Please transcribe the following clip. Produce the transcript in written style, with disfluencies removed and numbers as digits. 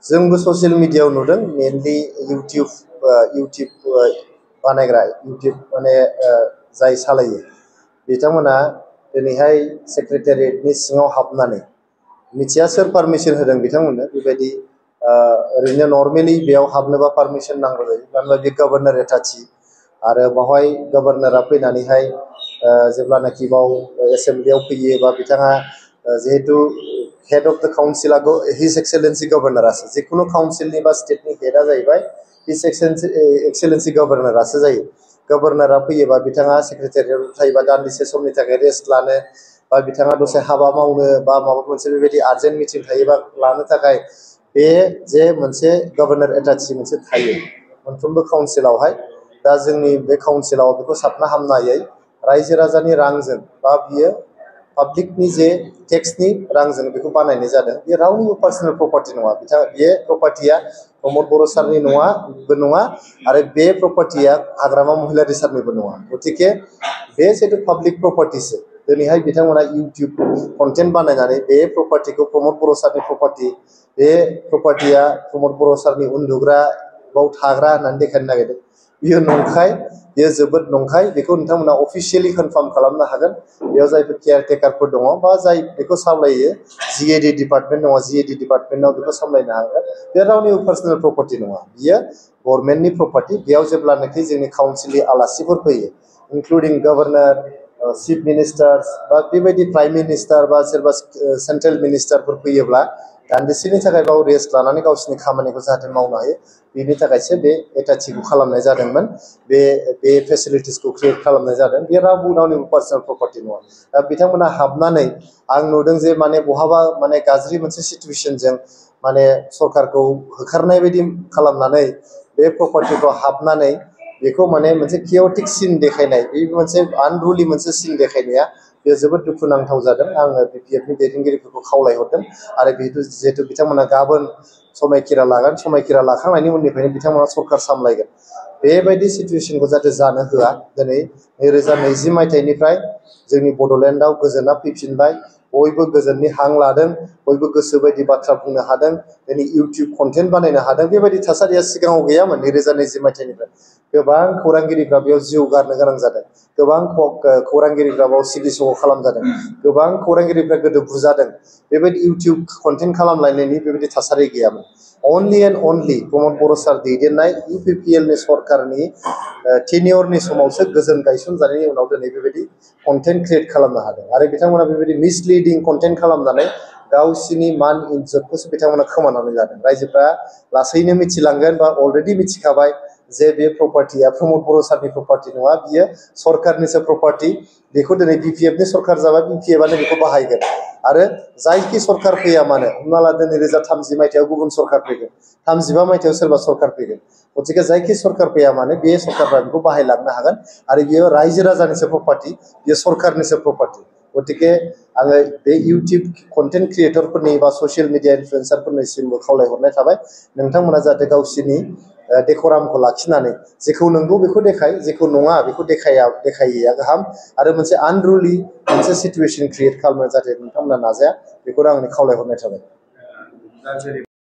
जोंबो ससियेल मिडियायाव नुदों मेनलि इउटिउब बानायग्रा इउटिउब माने जाय सालायो बिथांमोना दिनैहाय सेक्रेटारियेटनि सिङाव हाबनानै मिथिया सोर पारमिसन होदों बिथांमोननो बेबायदि ओरैनो नर्मेलि बेयाव हाबनोबा पारमिसन नांगौ जायो मानो होनबा बे गभर्नर एटाची आरो बावहाय गभर्नरा फैनानैहाय जेब्लानाखि बाव एसेम्बलियाव फैयो बा बिथाङा जिहेतु हेड अफ द काउन्सिल हिज एक्सेलेन्सि गभर्नरासो जिखुनु काउन्सिलनि बा स्टेटनि हेडआ जाहैबाय हिज एक्सेलेन्सि गभर्नरासो जायो। गभर्नरा फैयोबा बिथाङा सेक्रेटारियेटआव थायोबा दान्दिसे समनि थाखाय रेस्ट लानो बा बिथाङा दसे हाबा मावनो बा माबा मोनसे बेबायदि आर्जेन्ट मिटिं थायोबा लानो थाखाय बे जे मोनसे गभर्नर एटाची मोनसे थायो मोनफ्रोमबो काउन्सिलावहाय दा जोंनि बे काउन्सिलाव बेखौ साबना हामनायै रायजो राजानि रांजों बा बियो पाब्लिकनि जे टेक्सनि रांजों बेखौ बानायनाय जादों बे रावनिबो पार्सनेल प्रपार्टि नङा बे प्रपार्टिया प्रमद बर' सारनि नङा आरो बे प्रपार्टिया हाग्रामा महिलारि सारनिबो नङा गतिके बे जिहेतु पाब्लिक प्रपार्टिसो दिनैहाय बिथांमोना इउटिउब कन्टेन्ट बानायनानै बे प्रपार्टिखौ प्रमद बर' सारनि प्रपार्टि बे प्रपार्टिया प्रमद बर' सारनि उन्दुग्रा बाव थाग्रा होननानै देखायनो नागिरदों बियो नंखाय बियो जोबोद नंखाय बेखौ नोंथांमोना अफिसियेलि कनफार्म खालामनो हागोन बेयाव जायफोर केयारटेकारफोर दङ बा जाय बेखौ सामलायो जिएडि डिपार्टमेन्ट दङ जिएडि डिपार्टमेन्टआव बेखौ सामलायनो हागोन बे रावनिबो पार्सनेल प्रपार्टि नङा बियो गभर्नमेन्टनि प्रपार्टि बेयाव जेब्लानाखि जोंनि काउन्सिलनि आलासिफोर फैयो इनक्लुडिं गभर्नर चिफ मिनिस्टार्स बा बेबायदि प्राइम मिनिस्टार बा सोरबा सेन्ट्रेल मिनिस्टारफोर फैयोब्ला दान्दिसेनि थाखाय बाव रेस्ट लानानै गावसिनि खामानिखौ जाहाथे मावनो हायो बेनि थाखायसो बे एटाचीखौ खालामनाय जादोंमोन बे फेसिलिटिसखौ क्रिएट खालामनाय जादों बे रावनिबो पार्सनेल प्रपार्टि नङा दा बिथांमोना हाबनानै आं नुदों जे माने बहाबा माने गाज्रि मोनसे सिचुवेसनजों माने सरकारखौ होखारनाय बायदि खालामनानै बे प्रपार्टिखौ हाबनानै बेखौ माने मोनसे कियटिक सिन देखायनाय बे मोनसे आनरुलि मोनसे सिन देखायनाया बे जोबोद दुखुनांथाव जादों आङो बिपिएफनि दैदेनगिरिफोरखौ खावलायहरदों आरो जिहेतु बिथांमोना गाबोन समायखिरा लागोन समायखिरा लाखांनायनि उननिफ्रायनो बिथांमोना सरकार सामलायगोन बेबायदि सिचुवेसनखौ जाहाथे जानो होआ दिनै 2020 मायथाइनिफ्राय जोंनि बड'लेण्डआव गोजोना फैफिनबाय बयबो गोजोननि हां लादों बयबो गोसो बायदि बाथ्रा बुंनो हादों दिनै इउटिउब कन्टेन्ट बानायनो हादों बेबायदि थासारिया सिगाङाव गैयामोन 2020 मायथाइनिफ्राय गोबां खौरांगिरिफ्रा बेयाव जिउ गारनो गोनां जादों गोबां खौरांगिरिफ्रा बेयाव सिगिसग' खालामजादों गोबां खौरांगिरिफ्रा गोदो बुजादों बेबायदि इउटिउब कन्टेन्ट खालामलायनायनि बेबायदि थासारि गैयामोन अनलि एन्ड अनलि प्रमद बर' सार दैदेननाय इउपिपिएलनि सरकारनि टेनियरनि समावसो गोजोन गायसनजानायनि उनाव दिनै बेबायदि कन्टेन्ट क्रिएट खालामनो हादों आरो बिथांमोना बेबायदि मिसलिडिं कन्टेन्ट खालामनानै गावसिनि मान इज्जतखौसो बिथांमोना खोमानानै लादों रायजोफ्रा लासैनो मिथिलांगोन बा अलरेडि मिथिखाबाय जे बे प्रपार्टिया प्रमद बर' सारनि प्रपार्टि नङा बियो सरकारनिसो प्रपार्टि बेखौ दिनै बिपिएफनि सरकार जाबाय बिपिएफआनो बेखौ बाहायगोन आरो जायखि सरकार फैया मानो हमना ला 2030 मायथाइयाव गुबुन सरकार फैगोन 35 मायथाइयाव सोरबा सरकार फैगोन गतिके जायखि सरकार फैया मानो बे सरकारफ्रा बेखौ बाहायलांनो हागोन आरो बेयो रायजो राजानिसो प्रपार्टि बेयो सरकारनिसो प्रपार्टि गतिके आङो बे इउटिउब कन्टेन्ट क्रिएटरफोरनि बा ससियेल मिडिया इनफ्लुएन्सारफोरनिसिमबो खावलायहरनाय थाबाय नोंथांमोना जाहाथे गावसिनि डेक'रामखौ लाखिनानै जेखौ नंगौ बेखौ देखाय जेखौ नङा बेखौ देखायैया गाहाम आरो मोनसे आनरुलि मोनसे सिचुवेसन क्रिएट खालामनो जाहाथे नोंथांमोना नाजाया बेखौनो आंनि खावलायहरनाय थाबाय।